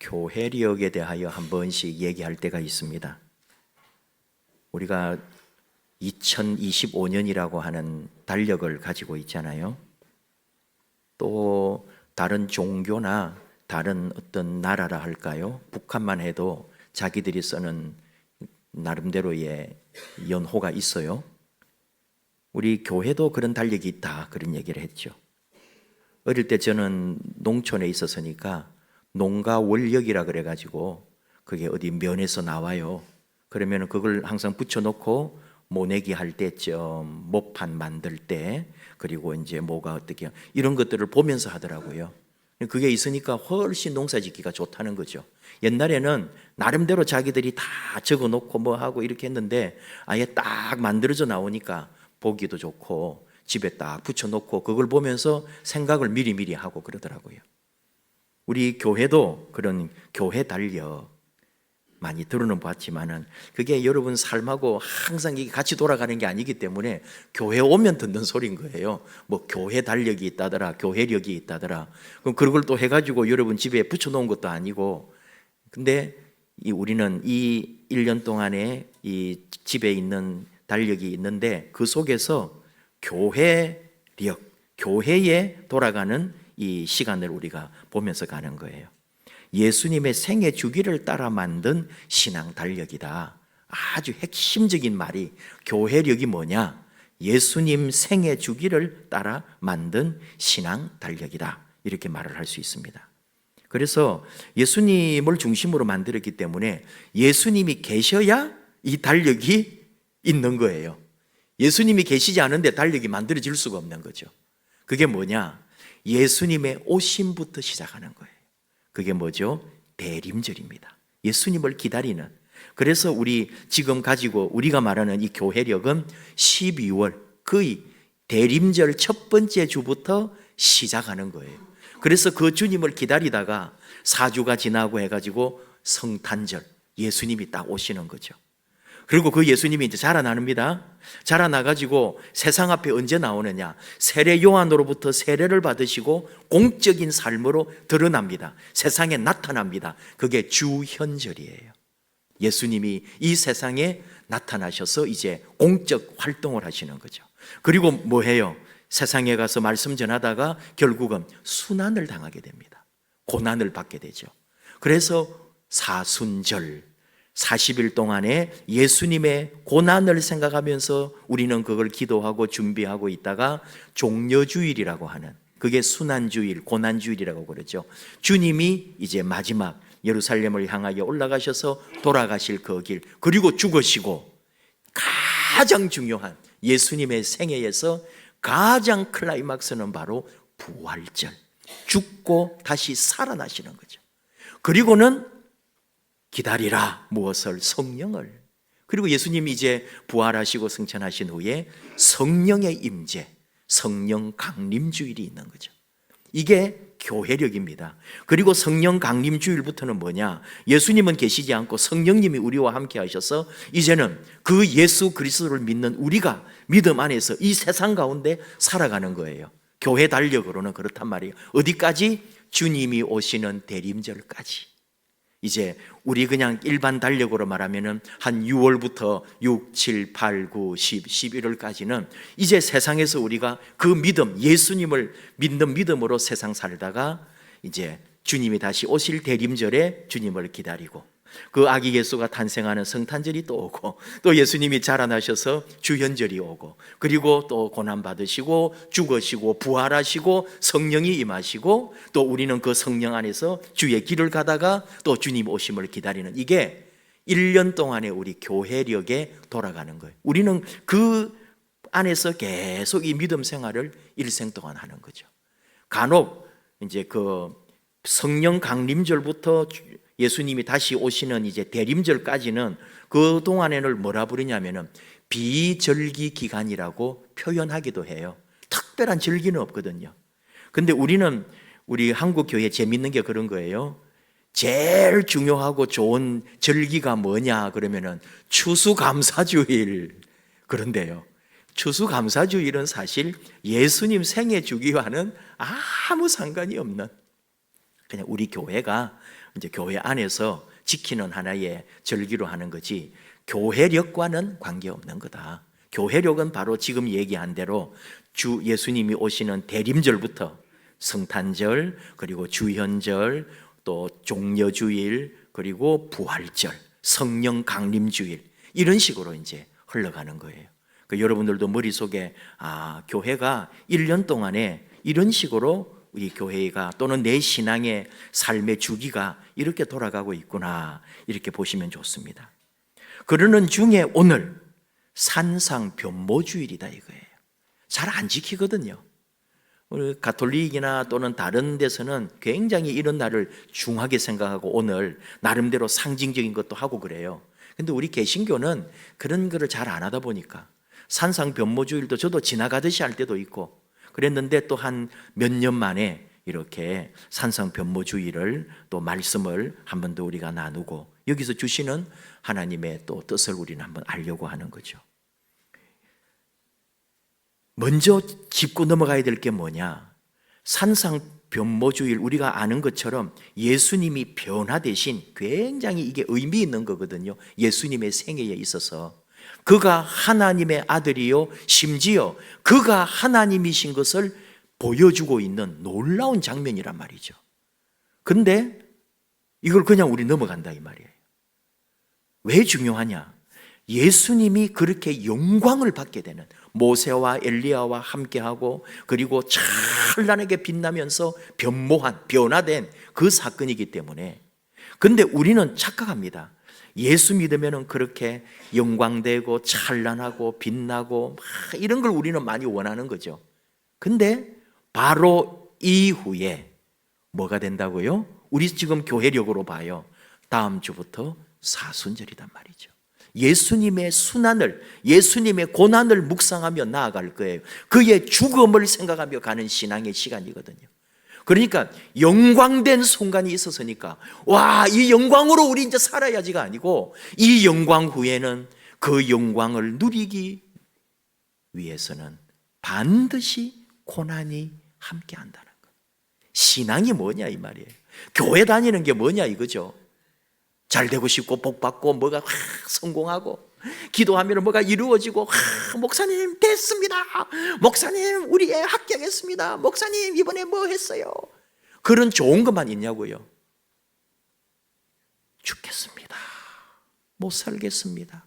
교회력에 대하여 한 번씩 얘기할 때가 있습니다. 우리가 2025년이라고 하는 달력을 가지고 있잖아요. 또 다른 종교나 다른 어떤 나라라 할까요? 북한만 해도 자기들이 쓰는 나름대로의 연호가 있어요. 우리 교회도 그런 달력이 있다, 그런 얘기를 했죠. 어릴 때 저는 농촌에 있었으니까 농가원력이라 그래가지고 그게 어디 면에서 나와요. 그러면 그걸 항상 붙여놓고 모내기 할 때쯤, 모판 만들 때, 그리고 이제 뭐가 어떻게 이런 것들을 보면서 하더라고요. 그게 있으니까 훨씬 농사 짓기가 좋다는 거죠. 옛날에는 나름대로 자기들이 다 적어놓고 뭐 하고 이렇게 했는데 아예 딱 만들어져 나오니까 보기도 좋고 집에 딱 붙여놓고 그걸 보면서 생각을 미리미리 하고 그러더라고요. 우리 교회도 그런 교회 달력 많이 들어는 봤지만은 그게 여러분 삶하고 항상 이게 같이 돌아가는 게 아니기 때문에 교회 오면 듣는 소리인 거예요. 뭐 교회 달력이 있다더라, 교회력이 있다더라. 그럼 그걸 또 해가지고 여러분 집에 붙여놓은 것도 아니고, 근데 우리는 이 1년 동안에 이 집에 있는 달력이 있는데 그 속에서 교회력, 교회에 돌아가는 이 시간을 우리가 보면서 가는 거예요. 예수님의 생애 주기를 따라 만든 신앙 달력이다. 아주 핵심적인 말이 교회력이 뭐냐? 예수님 생애 주기를 따라 만든 신앙 달력이다. 이렇게 말을 할 수 있습니다. 그래서 예수님을 중심으로 만들었기 때문에 예수님이 계셔야 이 달력이 있는 거예요. 예수님이 계시지 않은데 달력이 만들어질 수가 없는 거죠. 그게 뭐냐? 예수님의 오심부터 시작하는 거예요. 그게 뭐죠? 대림절입니다. 예수님을 기다리는. 그래서 우리 지금 가지고 우리가 말하는 이 교회력은 12월 거의 대림절 첫 번째 주부터 시작하는 거예요. 그래서 그 주님을 기다리다가 4주가 지나고 해가지고 성탄절, 예수님이 딱 오시는 거죠. 그리고 그 예수님이 이제 자라납니다. 자라나가지고 세상 앞에 언제 나오느냐? 세례 요한으로부터 세례를 받으시고 공적인 삶으로 드러납니다. 세상에 나타납니다. 그게 주현절이에요. 예수님이 이 세상에 나타나셔서 이제 공적 활동을 하시는 거죠. 그리고 뭐 해요? 세상에 가서 말씀 전하다가 결국은 순환을 당하게 됩니다. 고난을 받게 되죠. 그래서 사순절, 40일 동안에 예수님의 고난을 생각하면서 우리는 그걸 기도하고 준비하고 있다가 종려주일이라고 하는, 그게 순환주일, 고난주일이라고 그러죠. 주님이 이제 마지막 예루살렘을 향하여 올라가셔서 돌아가실 그 길, 그리고 죽으시고 가장 중요한 예수님의 생애에서 가장 클라이막스는 바로 부활절, 죽고 다시 살아나시는 거죠. 그리고는 기다리라. 무엇을? 성령을. 그리고 예수님이 이제 부활하시고 승천하신 후에 성령의 임재, 성령 강림주일이 있는 거죠. 이게 교회력입니다. 그리고 성령 강림주일부터는 뭐냐? 예수님은 계시지 않고 성령님이 우리와 함께 하셔서 이제는 그 예수 그리스도를 믿는 우리가 믿음 안에서 이 세상 가운데 살아가는 거예요. 교회 달력으로는 그렇단 말이에요. 어디까지? 주님이 오시는 대림절까지. 이제 우리 그냥 일반 달력으로 말하면은 한 6월부터 6, 7, 8, 9, 10, 11월까지는 이제 세상에서 우리가 그 믿음, 예수님을 믿는 믿음으로 세상 살다가 이제 주님이 다시 오실 대림절에 주님을 기다리고 그 아기 예수가 탄생하는 성탄절이 또 오고 또 예수님이 자라나셔서 주현절이 오고 그리고 또 고난받으시고 죽으시고 부활하시고 성령이 임하시고 또 우리는 그 성령 안에서 주의 길을 가다가 또 주님 오심을 기다리는, 이게 1년 동안의 우리 교회력에 돌아가는 거예요. 우리는 그 안에서 계속 이 믿음 생활을 일생 동안 하는 거죠. 간혹 이제 그 성령 강림절부터 예수님이 다시 오시는 이제 대림절까지는 그 동안에는 뭐라 부르냐면은 비절기 기간이라고 표현하기도 해요. 특별한 절기는 없거든요. 근데 우리는 우리 한국 교회 재밌는 게 그런 거예요. 제일 중요하고 좋은 절기가 뭐냐 그러면은 추수감사주일. 그런데요, 추수감사주일은 사실 예수님 생애 주기와는 아무 상관이 없는, 그냥 우리 교회가 이제 교회 안에서 지키는 하나의 절기로 하는 거지 교회력과는 관계없는 거다. 교회력은 바로 지금 얘기한 대로 주 예수님이 오시는 대림절부터 성탄절, 그리고 주현절, 또 종려주일, 그리고 부활절, 성령 강림주일, 이런 식으로 이제 흘러가는 거예요. 여러분들도 머릿속에 교회가 1년 동안에 이런 식으로 우리 교회가 또는 내 신앙의 삶의 주기가 이렇게 돌아가고 있구나, 이렇게 보시면 좋습니다. 그러는 중에 오늘 산상변모주일이다 이거예요. 잘 안 지키거든요. 우리 가톨릭이나 또는 다른 데서는 굉장히 이런 날을 중하게 생각하고 오늘 나름대로 상징적인 것도 하고 그래요. 근데 우리 개신교는 그런 거를 잘 안 하다 보니까 산상변모주일도 저도 지나가듯이 할 때도 있고 그랬는데 또 한 몇 년 만에 이렇게 산상변모주일을 또 말씀을 한 번 더 우리가 나누고 여기서 주시는 하나님의 또 뜻을 우리는 한번 알려고 하는 거죠. 먼저 짚고 넘어가야 될 게 뭐냐? 산상변모주일, 우리가 아는 것처럼 예수님이 변화되신, 굉장히 이게 의미 있는 거거든요. 예수님의 생애에 있어서 그가 하나님의 아들이요 심지어 그가 하나님이신 것을 보여주고 있는 놀라운 장면이란 말이죠. 근데 이걸 그냥 우리 넘어간다 이 말이에요. 왜 중요하냐? 예수님이 그렇게 영광을 받게 되는, 모세와 엘리야와 함께하고 그리고 찬란하게 빛나면서 변화된 그 사건이기 때문에. 근데 우리는 착각합니다. 예수 믿으면 그렇게 영광되고 찬란하고 빛나고 이런 걸 우리는 많이 원하는 거죠. 근데 바로 이후에 뭐가 된다고요? 우리 지금 교회력으로 봐요. 다음 주부터 사순절이란 말이죠. 예수님의 순환을, 예수님의 고난을 묵상하며 나아갈 거예요. 그의 죽음을 생각하며 가는 신앙의 시간이거든요. 그러니까 영광된 순간이 있었으니까 와, 이 영광으로 우리 이제 살아야지가 아니고 이 영광 후에는 그 영광을 누리기 위해서는 반드시 고난이 함께 한다는 것. 신앙이 뭐냐 이 말이에요. 교회 다니는 게 뭐냐 이거죠. 잘 되고 싶고 복 받고 뭐가 성공하고 기도하면 뭐가 이루어지고 목사님 됐습니다. 목사님 우리 애 합격했습니다. 목사님 이번에 뭐 했어요. 그런 좋은 것만 있냐고요. 죽겠습니다. 못 살겠습니다.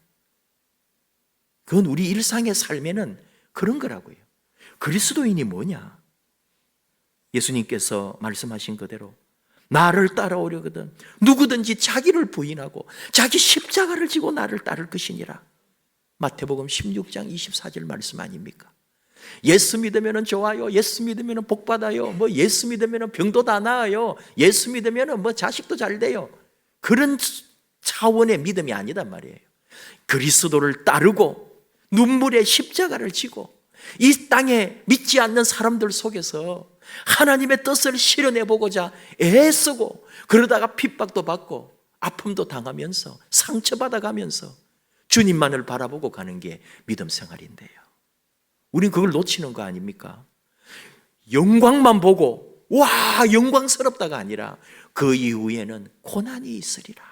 그건 우리 일상의 삶에는 그런 거라고요. 그리스도인이 뭐냐? 예수님께서 말씀하신 그대로 나를 따라오려거든 누구든지 자기를 부인하고 자기 십자가를 지고 나를 따를 것이니라. 마태복음 16장 24절 말씀 아닙니까? 예수 믿으면 좋아요. 예수 믿으면 복 받아요. 뭐 예수 믿으면 병도 다 나아요. 예수 믿으면 뭐 자식도 잘 돼요. 그런 차원의 믿음이 아니단 말이에요. 그리스도를 따르고 눈물의 십자가를 지고 이 땅에 믿지 않는 사람들 속에서 하나님의 뜻을 실현해보고자 애쓰고 그러다가 핍박도 받고 아픔도 당하면서 상처받아가면서 주님만을 바라보고 가는 게 믿음 생활인데요. 우린 그걸 놓치는 거 아닙니까? 영광만 보고 와 영광스럽다가 아니라 그 이후에는 고난이 있으리라.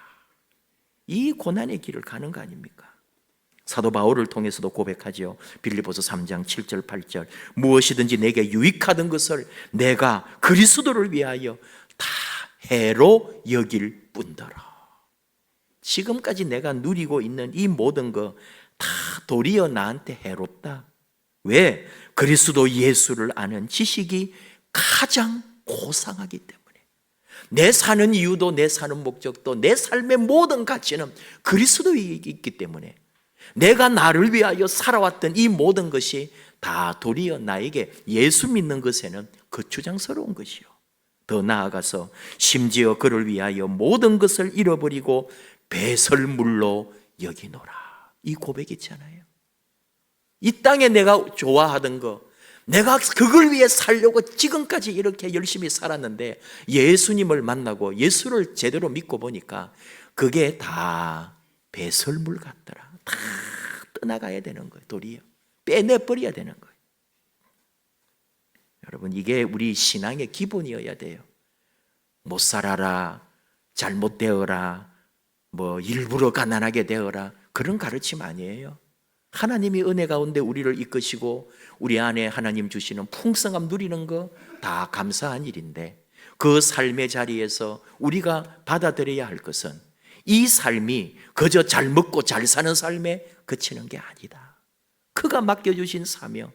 이 고난의 길을 가는 거 아닙니까? 사도 바울을 통해서도 고백하죠. 빌립보서 3장 7절 8절 무엇이든지 내게 유익하던 것을 내가 그리스도를 위하여 다 해로 여길 뿐더러. 지금까지 내가 누리고 있는 이 모든 거 다 도리어 나한테 해롭다. 왜? 그리스도 예수를 아는 지식이 가장 고상하기 때문에. 내 사는 이유도 내 사는 목적도 내 삶의 모든 가치는 그리스도에 있기 때문에 내가 나를 위하여 살아왔던 이 모든 것이 다 도리어 나에게 예수 믿는 것에는 거추장스러운 것이요. 더 나아가서 심지어 그를 위하여 모든 것을 잃어버리고 배설물로 여기노라. 이 고백이 있잖아요. 이 땅에 내가 좋아하던 거, 내가 그걸 위해 살려고 지금까지 이렇게 열심히 살았는데 예수님을 만나고 예수를 제대로 믿고 보니까 그게 다 배설물 같더라. 다 떠나가야 되는 거예요. 도리어 빼내버려야 되는 거예요. 여러분 이게 우리 신앙의 기본이어야 돼요. 못 살아라, 잘못되어라, 뭐 일부러 가난하게 되어라, 그런 가르침 아니에요. 하나님이 은혜 가운데 우리를 이끄시고 우리 안에 하나님 주시는 풍성함 누리는 거 다 감사한 일인데, 그 삶의 자리에서 우리가 받아들여야 할 것은 이 삶이 그저 잘 먹고 잘 사는 삶에 그치는 게 아니다. 그가 맡겨주신 사명,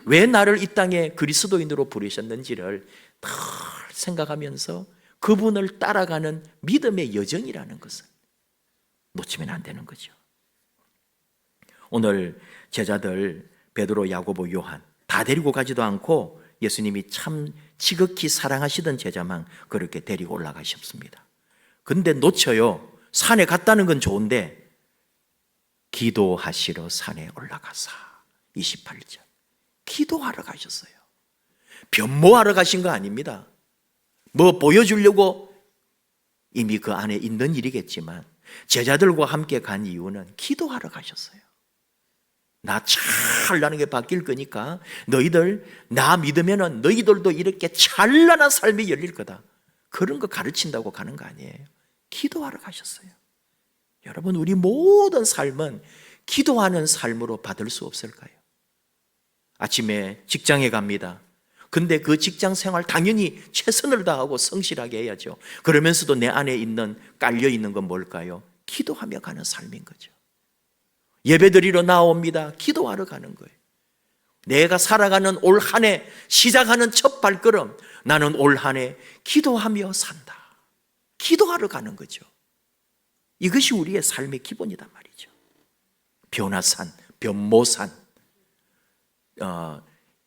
왜 나를 이 땅에 그리스도인으로 부르셨는지를 늘 생각하면서 그분을 따라가는 믿음의 여정이라는 것을 놓치면 안 되는 거죠. 오늘 제자들 베드로, 야고보, 요한 다 데리고 가지도 않고 예수님이 참 지극히 사랑하시던 제자만 그렇게 데리고 올라가셨습니다. 근데 놓쳐요. 산에 갔다는 건 좋은데 기도하시러 산에 올라가사. 28절. 기도하러 가셨어요. 변모하러 가신 거 아닙니다. 뭐 보여주려고, 이미 그 안에 있는 일이겠지만 제자들과 함께 간 이유는 기도하러 가셨어요. 나 찬란하게 바뀔 거니까 너희들 나 믿으면은 너희들도 이렇게 찬란한 삶이 열릴 거다. 그런 거 가르친다고 가는 거 아니에요. 기도하러 가셨어요. 여러분, 우리 모든 삶은 기도하는 삶으로 받을 수 없을까요? 아침에 직장에 갑니다. 근데 그 직장 생활 당연히 최선을 다하고 성실하게 해야죠. 그러면서도 내 안에 있는, 깔려 있는 건 뭘까요? 기도하며 가는 삶인 거죠. 예배드리러 나옵니다. 기도하러 가는 거예요. 내가 살아가는 올 한 해 시작하는 첫 발걸음, 나는 올 한 해 기도하며 산다. 기도하러 가는 거죠. 이것이 우리의 삶의 기본이단 말이죠. 변화산, 변모산,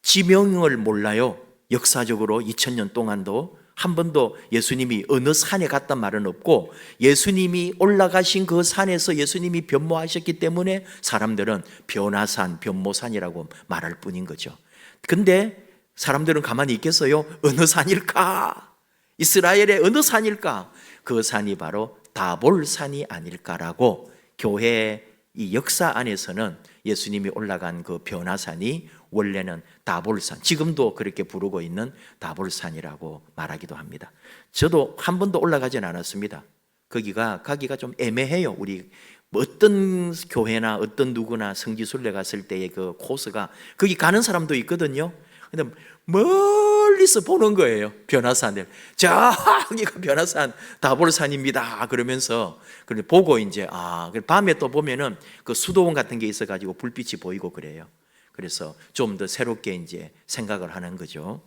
지명을 몰라요. 역사적으로 2000년 동안도 한 번도 예수님이 어느 산에 갔단 말은 없고, 예수님이 올라가신 그 산에서 예수님이 변모하셨기 때문에 사람들은 변화산, 변모산이라고 말할 뿐인 거죠. 근데 사람들은 가만히 있겠어요? 어느 산일까? 이스라엘의 어느 산일까? 그 산이 바로 다볼산이 아닐까라고, 교회의 이 역사 안에서는 예수님이 올라간 그 변화산이 원래는 다볼산, 지금도 그렇게 부르고 있는 다볼산이라고 말하기도 합니다. 저도 한 번도 올라가진 않았습니다. 거기가 가기가 좀 애매해요. 우리 어떤 교회나 어떤 누구나 성지순례 갔을 때의 그 코스가, 거기 가는 사람도 있거든요. 근데 멀리서 보는 거예요. 변화산을. 저기가 변화산 다볼산입니다. 그러면서 보고 이제 밤에 또 보면은 그 수도원 같은 게 있어가지고 불빛이 보이고 그래요. 그래서 좀 더 새롭게 이제 생각을 하는 거죠.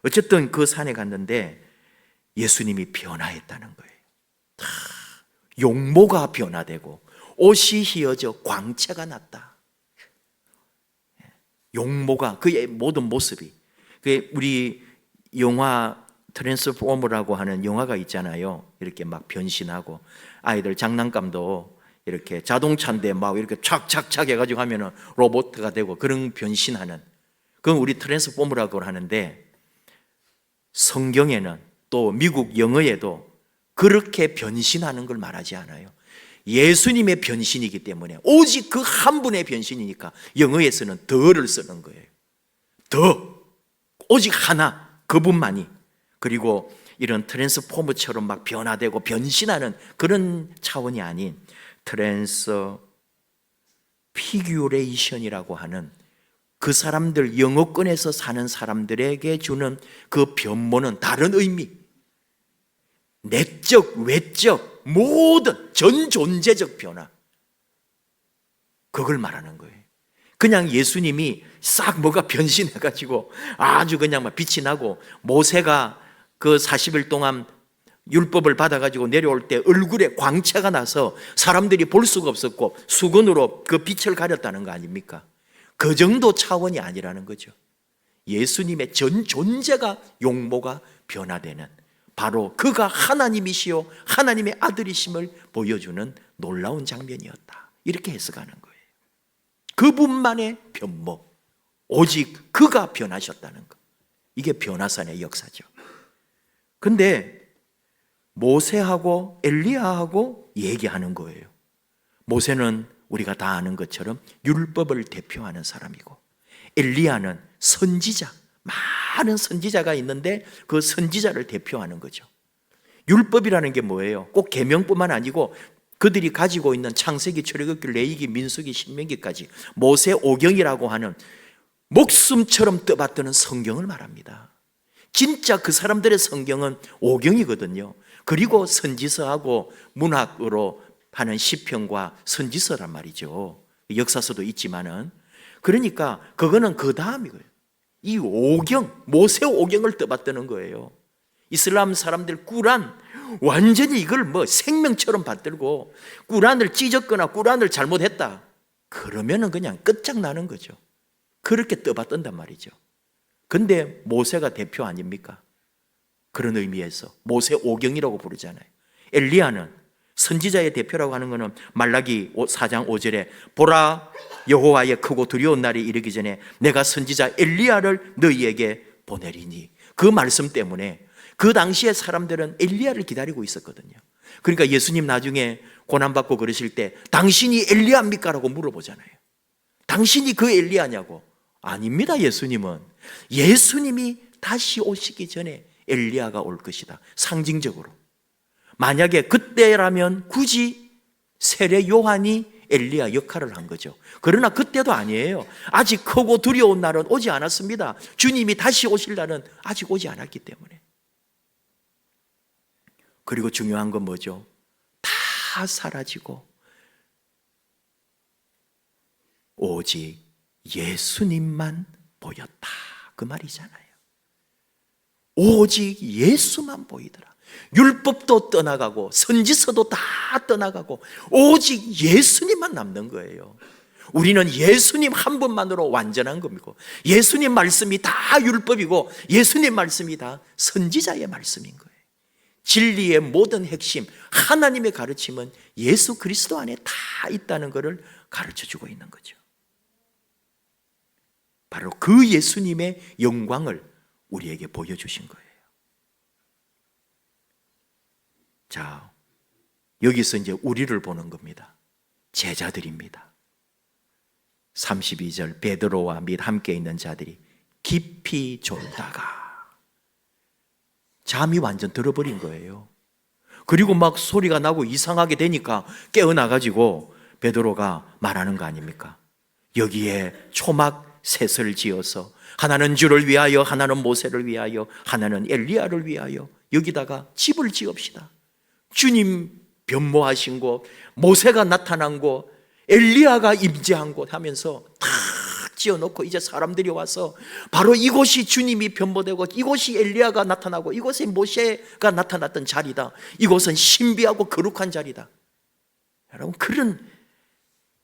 어쨌든 그 산에 갔는데 예수님이 변화했다는 거예요. 용모가 변화되고 옷이 휘어져 광채가 났다. 용모가, 그의 모든 모습이, 우리 영화 트랜스포머라고 하는 영화가 있잖아요. 이렇게 막 변신하고, 아이들 장난감도 이렇게 자동차인데 막 이렇게 착착착 해가지고 하면은 로봇가 되고, 그런 변신하는, 그건 우리 트랜스포머라고 하는데, 성경에는 또 미국 영어에도 그렇게 변신하는 걸 말하지 않아요. 예수님의 변신이기 때문에, 오직 그 한 분의 변신이니까 영어에서는 더를 쓰는 거예요. 더, 오직 하나, 그분만이. 그리고 이런 트랜스포머처럼 막 변화되고 변신하는 그런 차원이 아닌 트랜스피규레이션이라고 하는, 그 사람들, 영어권에서 사는 사람들에게 주는 그 변모는 다른 의미, 내적, 외적, 모든 전 존재적 변화, 그걸 말하는 거예요. 그냥 예수님이 싹 뭐가 변신해가지고 아주 그냥 막 빛이 나고, 모세가 그 40일 동안 율법을 받아가지고 내려올 때 얼굴에 광채가 나서 사람들이 볼 수가 없었고 수건으로 그 빛을 가렸다는 거 아닙니까? 그 정도 차원이 아니라는 거죠. 예수님의 전 존재가, 용모가 변화되는, 바로 그가 하나님이시요 하나님의 아들이심을 보여주는 놀라운 장면이었다. 이렇게 해석하는 거예요. 그분만의 변모, 오직 그가 변하셨다는 것, 이게 변화산의 역사죠. 근데 모세하고 엘리야하고 얘기하는 거예요. 모세는 우리가 다 아는 것처럼 율법을 대표하는 사람이고, 엘리야는 선지자, 많은 선지자가 있는데 그 선지자를 대표하는 거죠. 율법이라는 게 뭐예요? 꼭 계명뿐만 아니고 그들이 가지고 있는 창세기, 출애굽기, 레위기, 민수기, 신명기까지 모세 오경이라고 하는 목숨처럼 떠받드는 성경을 말합니다. 진짜 그 사람들의 성경은 오경이거든요. 그리고 선지서하고 문학으로 하는 시편과 선지서란 말이죠. 역사서도 있지만은, 그러니까 그거는 그 다음이고요. 이 오경, 모세 오경을 떠받드는 거예요. 이슬람 사람들 꾸란, 완전히 이걸 뭐 생명처럼 받들고 꾸란을 찢었거나 꾸란을 잘못했다 그러면은 그냥 끝장나는 거죠. 그렇게 떠받든단 말이죠. 근데 모세가 대표 아닙니까? 그런 의미에서 모세 오경이라고 부르잖아요. 엘리야는 선지자의 대표라고 하는 것은 말라기 4장 5절에 보라 여호와의 크고 두려운 날이 이르기 전에 내가 선지자 엘리야를 너희에게 보내리니, 그 말씀 때문에 그 당시에 사람들은 엘리야를 기다리고 있었거든요. 그러니까 예수님 나중에 고난받고 그러실 때 당신이 엘리야입니까? 라고 물어보잖아요. 당신이 그 엘리야냐고. 아닙니다. 예수님이 다시 오시기 전에 엘리야가 올 것이다. 상징적으로. 만약에 그때라면 굳이 세례 요한이 엘리야 역할을 한 거죠. 그러나 그때도 아니에요. 아직 크고 두려운 날은 오지 않았습니다. 주님이 다시 오실 날은 아직 오지 않았기 때문에. 그리고 중요한 건 뭐죠? 다 사라지고 오직 예수님만 보였다, 그 말이잖아요. 오직 예수만 보이더라. 율법도 떠나가고 선지서도 다 떠나가고 오직 예수님만 남는 거예요. 우리는 예수님 한 분만으로 완전한 겁니다. 예수님 말씀이 다 율법이고 예수님 말씀이 다 선지자의 말씀인 거예요. 진리의 모든 핵심, 하나님의 가르침은 예수 그리스도 안에 다 있다는 것을 가르쳐주고 있는 거죠. 바로 그 예수님의 영광을 우리에게 보여주신 거예요. 자, 여기서 이제 우리를 보는 겁니다. 제자들입니다. 32절 베드로와 및 함께 있는 자들이 깊이 졸다가 잠이 완전 들어버린 거예요. 그리고 막 소리가 나고 이상하게 되니까 깨어나가지고 베드로가 말하는 거 아닙니까? 여기에 초막 셋을 지어서 하나는 주를 위하여, 하나는 모세를 위하여, 하나는 엘리야를 위하여 여기다가 집을 지읍시다. 주님 변모하신 곳, 모세가 나타난 곳, 엘리야가 임재한 곳 하면서 탁 지어놓고 이제 사람들이 와서 바로 이곳이 주님이 변모되고 이곳이 엘리야가 나타나고 이곳에 모세가 나타났던 자리다. 이곳은 신비하고 거룩한 자리다. 여러분,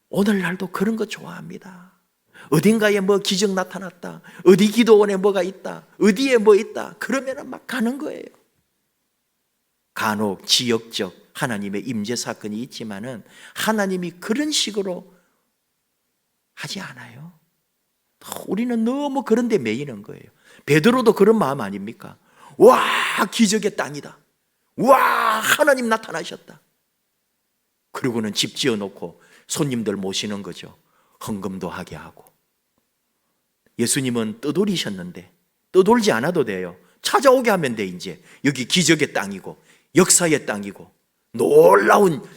오늘날도 그런 거 좋아합니다. 어딘가에 뭐 기적 나타났다, 어디 기도원에 뭐가 있다, 어디에 뭐 있다, 그러면 막 가는 거예요. 간혹 지역적 하나님의 임재 사건이 있지만은 하나님이 그런 식으로 하지 않아요. 우리는 너무 그런 데 매이는 거예요. 베드로도 그런 마음 아닙니까? 와, 기적의 땅이다. 와, 하나님 나타나셨다. 그리고는 집 지어놓고 손님들 모시는 거죠. 헌금도 하게 하고. 예수님은 떠돌이셨는데 떠돌지 않아도 돼요. 찾아오게 하면 돼. 이제 여기 기적의 땅이고 역사의 땅이고 놀라운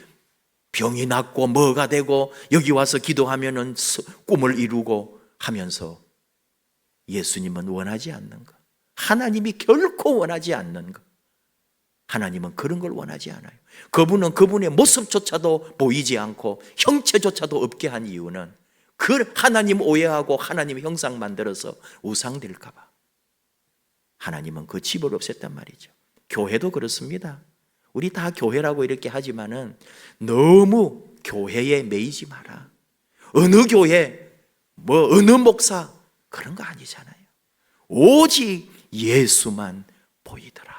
병이 낫고 뭐가 되고 여기 와서 기도하면은 꿈을 이루고 하면서 예수님은 원하지 않는 것, 하나님이 결코 원하지 않는 것, 하나님은 그런 걸 원하지 않아요. 그분은 그분의 모습조차도 보이지 않고 형체조차도 없게 한 이유는 그 하나님 오해하고 하나님 형상 만들어서 우상될까 봐. 하나님은 그 집을 없앴단 말이죠. 교회도 그렇습니다. 우리 다 교회라고 이렇게 하지만은 너무 교회에 매이지 마라. 어느 교회, 뭐 어느 목사 그런 거 아니잖아요. 오직 예수만 보이더라.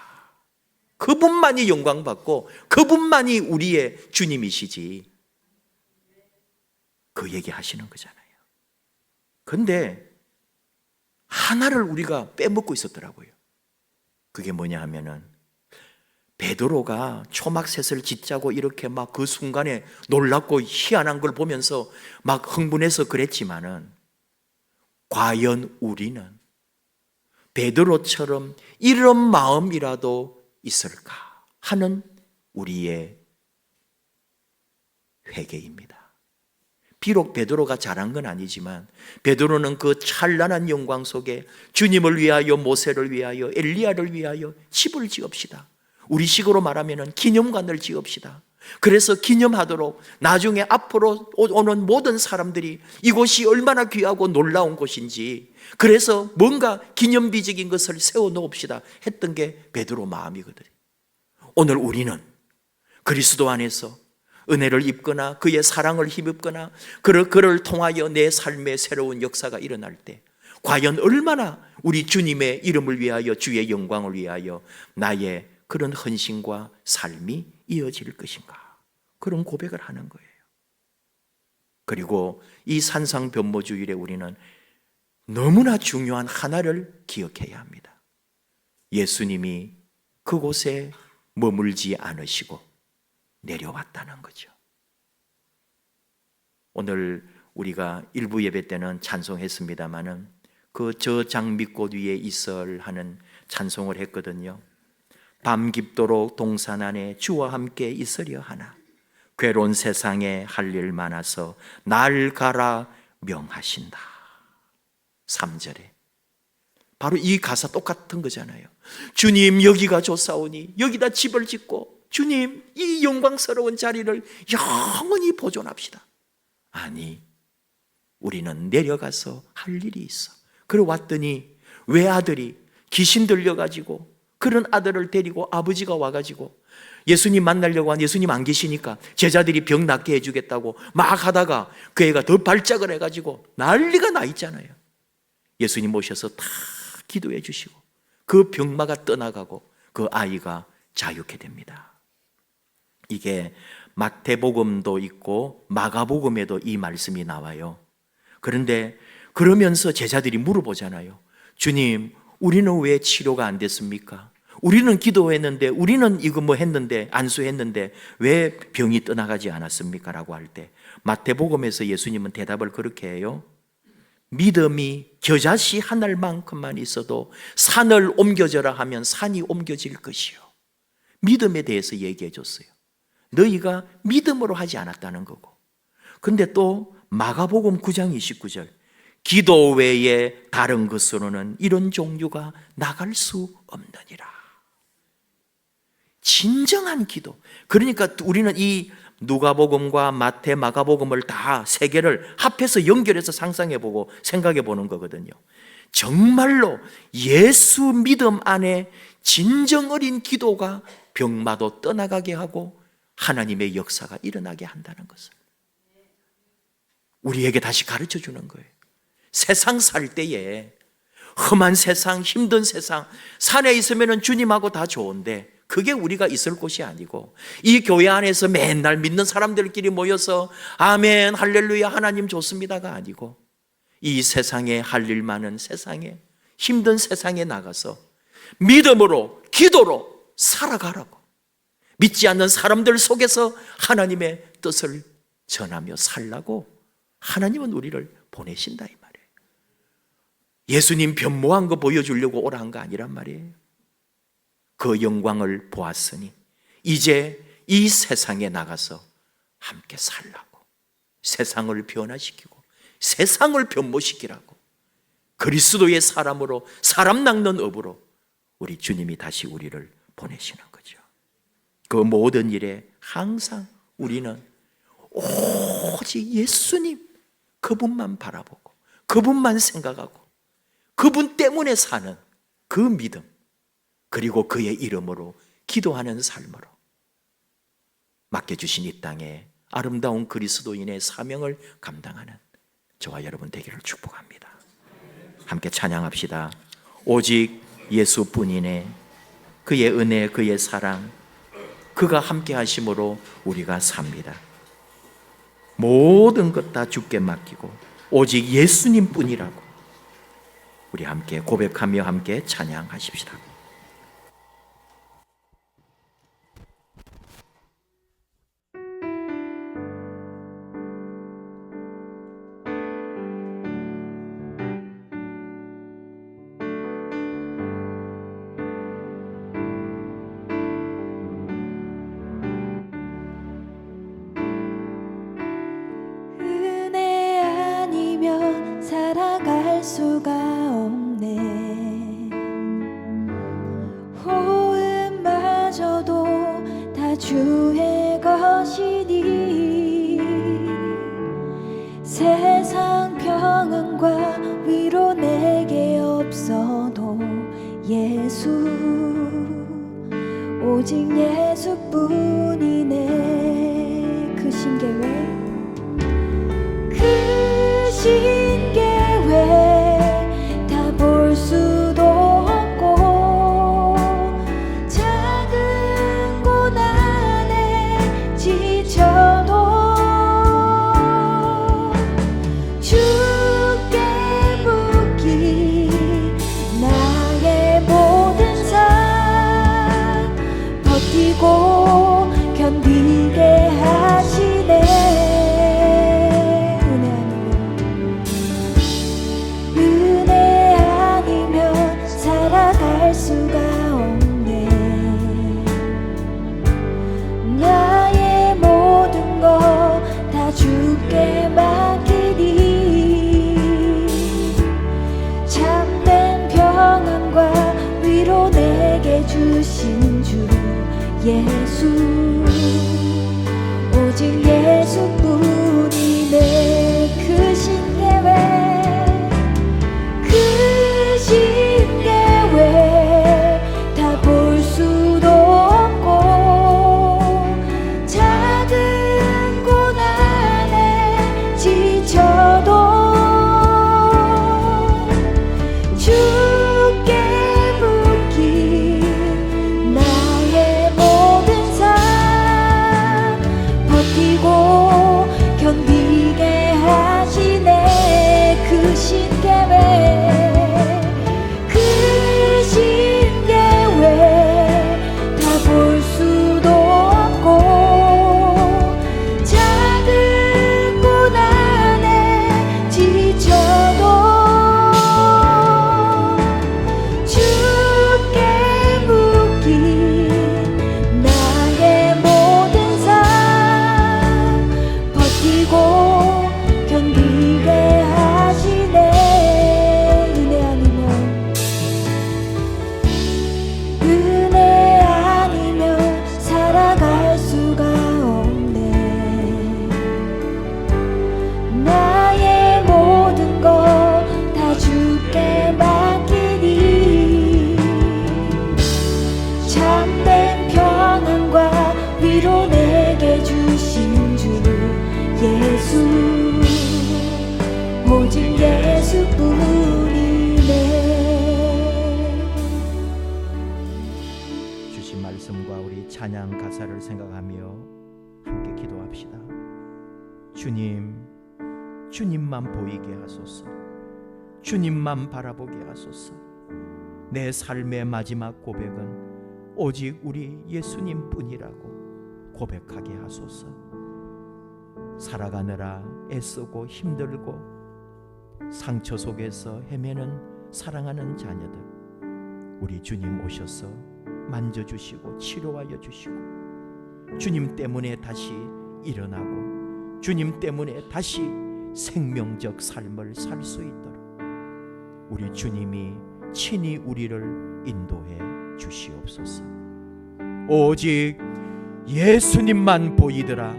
그분만이 영광받고 그분만이 우리의 주님이시지. 그 얘기 하시는 거잖아요. 근데 하나를 우리가 빼먹고 있었더라고요. 그게 뭐냐 하면은 베드로가 초막셋을 짓자고 이렇게 막 그 순간에 놀랍고 희한한 걸 보면서 막 흥분해서 그랬지만은 과연 우리는 베드로처럼 이런 마음이라도 있을까? 하는 우리의 회개입니다. 비록 베드로가 잘한 건 아니지만 베드로는 그 찬란한 영광 속에 주님을 위하여, 모세를 위하여, 엘리야를 위하여 집을 지읍시다. 우리식으로 말하면 기념관을 지읍시다. 그래서 기념하도록 나중에 앞으로 오는 모든 사람들이 이곳이 얼마나 귀하고 놀라운 곳인지, 그래서 뭔가 기념비적인 것을 세워놓읍시다 했던 게 베드로 마음이거든요. 오늘 우리는 그리스도 안에서 은혜를 입거나 그의 사랑을 힘입거나 그를 통하여 내 삶의 새로운 역사가 일어날 때 과연 얼마나 우리 주님의 이름을 위하여, 주의 영광을 위하여 나의 그런 헌신과 삶이 이어질 것인가, 그런 고백을 하는 거예요. 그리고 이 산상변모주일에 우리는 너무나 중요한 하나를 기억해야 합니다. 예수님이 그곳에 머물지 않으시고 내려왔다는 거죠. 오늘 우리가 일부 예배 때는 찬송했습니다마는 그 저 장미꽃 위에 있을 하는 찬송을 했거든요. 밤 깊도록 동산 안에 주와 함께 있으려 하나 괴로운 세상에 할 일 많아서 날 가라 명하신다. 3절에 바로 이 가사 똑같은 거잖아요. 주님 여기가 좋사오니 여기다 집을 짓고 주님 이 영광스러운 자리를 영원히 보존합시다. 아니, 우리는 내려가서 할 일이 있어. 그래 왔더니 외아들이 귀신 들려가지고 그런 아들을 데리고 아버지가 와가지고 예수님 만나려고 한, 예수님 안 계시니까 제자들이 병 낫게 해주겠다고 막 하다가 그 애가 더 발작을 해가지고 난리가 나 있잖아요. 예수님 모셔서 다 기도해 주시고 그 병마가 떠나가고 그 아이가 자유케 됩니다. 이게 마태복음도 있고 마가복음에도 이 말씀이 나와요. 그런데 그러면서 제자들이 물어보잖아요. 주님, 우리는 왜 치료가 안 됐습니까? 우리는 기도했는데, 우리는 이거 뭐 했는데, 안수했는데 왜 병이 떠나가지 않았습니까? 라고 할 때 마태복음에서 예수님은 대답을 그렇게 해요. 믿음이 겨자씨 한 알만큼만 있어도 산을 옮겨져라 하면 산이 옮겨질 것이요. 믿음에 대해서 얘기해 줬어요. 너희가 믿음으로 하지 않았다는 거고. 근데 또 마가복음 9장 29절 기도 외에 다른 것으로는 이런 종류가 나갈 수 없느니라. 진정한 기도. 그러니까 우리는 이 누가복음과 마태, 마가복음을 다 세 개를 합해서 연결해서 상상해보고 생각해보는 거거든요. 정말로 예수 믿음 안에 진정 어린 기도가 병마도 떠나가게 하고 하나님의 역사가 일어나게 한다는 것을 우리에게 다시 가르쳐 주는 거예요. 세상 살 때에 험한 세상, 힘든 세상, 산에 있으면 주님하고 다 좋은데 그게 우리가 있을 곳이 아니고 이 교회 안에서 맨날 믿는 사람들끼리 모여서 아멘, 할렐루야, 하나님 좋습니다가 아니고 이 세상에 할 일 많은 세상에, 힘든 세상에 나가서 믿음으로, 기도로 살아가라고, 믿지 않는 사람들 속에서 하나님의 뜻을 전하며 살라고 하나님은 우리를 보내신다 이 말이에요. 예수님 변모한 거 보여주려고 오라 한 거 아니란 말이에요. 그 영광을 보았으니 이제 이 세상에 나가서 함께 살라고, 세상을 변화시키고 세상을 변모시키라고, 그리스도의 사람으로, 사람 낚는 업으로 우리 주님이 다시 우리를 보내시는 거죠. 그 모든 일에 항상 우리는 오직 예수님 그분만 바라보고 그분만 생각하고 그분 때문에 사는 그 믿음, 그리고 그의 이름으로 기도하는 삶으로 맡겨주신 이 땅에 아름다운 그리스도인의 사명을 감당하는 저와 여러분 되기를 축복합니다. 함께 찬양합시다. 오직 예수뿐이네. 그의 은혜, 그의 사랑, 그가 함께 하심으로 우리가 삽니다. 모든 것 다 주께 맡기고 오직 예수님뿐이라고 우리 함께 고백하며 함께 찬양하십시다. 수가 없네. 호흡마저도 다 주의 것이니 세상 평안과 위로 내게 없어도 예수, 오직 예수뿐이네. 그 신계획, 그 신계획 다 볼 수도 없고 작은 고난에 지쳐도 주께 묻기 나의 모든 삶 버티고 견디게 하시네. 은혜 아니면 살아갈 수가 없네. 나의 모든 것 다 주께 맡기니 참된 평안과 위로 내게 주신 주 예수, 오직 예수뿐이네. 그 신계획, 그 신계획 다 볼 수도 없고 작은 고난에 지쳐도 주께 묻기 나의 모든 삶 버티고 견디게 하시네. 그 신계획, 그 신계획 다 볼 수도 없고 작은 고난에 지쳐도 주께 묻기 나의 모든 삶 버티고 견디게 하시네. 은혜 아니면 살아갈 수가 없네. 나의 모든 것 다 주께 맡기니 참된 평안과 위로 내게 주신 주 예수, 오직 예수뿐이네. 주신 말씀과 우리 찬양 가사를 생각하며 함께 기도합시다. 주님, 주님만 보이게 하소서. 주님만 바라보게 하소서. 내 삶의 마지막 고백은 오직 우리 예수님뿐이라고 고백하게 하소서. 살아가느라 애쓰고 힘들고 상처 속에서 헤매는 사랑하는 자녀들, 우리 주님 오셔서 만져주시고 치료하여 주시고 주님 때문에 다시 일어나고 주님 때문에 다시 생명적 삶을 살 수 있도록 우리 주님이 친히 우리를 인도해 주시옵소서. 오직 예수님만 보이더라.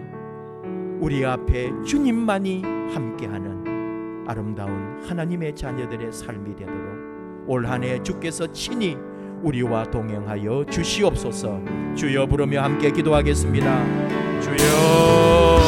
우리 앞에 주님만이 함께하는 아름다운 하나님의 자녀들의 삶이 되도록 올 한 해 주께서 친히 우리와 동행하여 주시옵소서. 주여 부르며 함께 기도하겠습니다. 주여.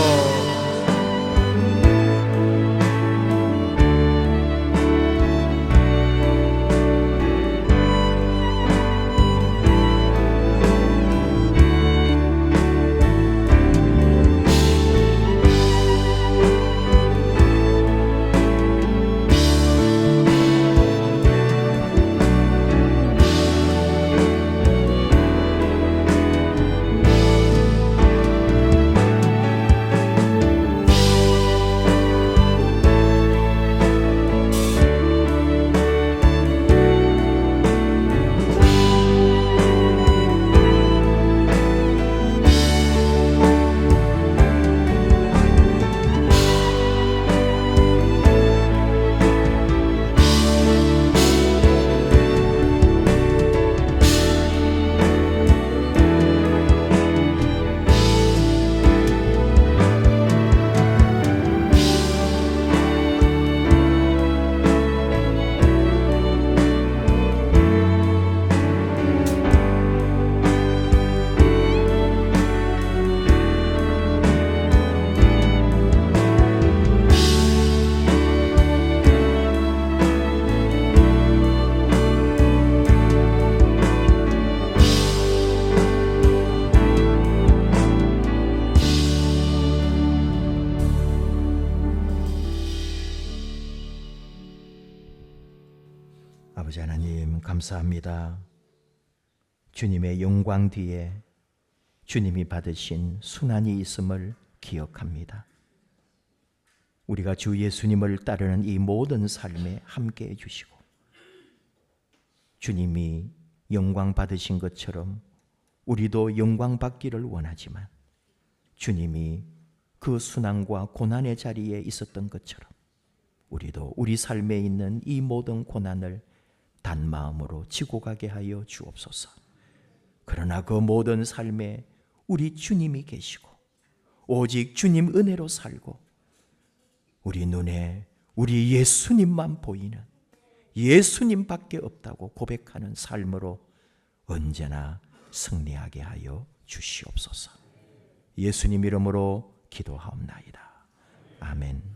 아버지 하나님 감사합니다. 주님의 영광 뒤에 주님이 받으신 순환이 있음을 기억합니다. 우리가 주 예수님을 따르는 이 모든 삶에 함께 해주시고 주님이 영광 받으신 것처럼 우리도 영광 받기를 원하지만 주님이 그 순환과 고난의 자리에 있었던 것처럼 우리도 우리 삶에 있는 이 모든 고난을 단마음으로 지고 가게 하여 주옵소서. 그러나 그 모든 삶에 우리 주님이 계시고 오직 주님 은혜로 살고 우리 눈에 우리 예수님만 보이는 예수님밖에 없다고 고백하는 삶으로 언제나 승리하게 하여 주시옵소서. 예수님 이름으로 기도하옵나이다. 아멘.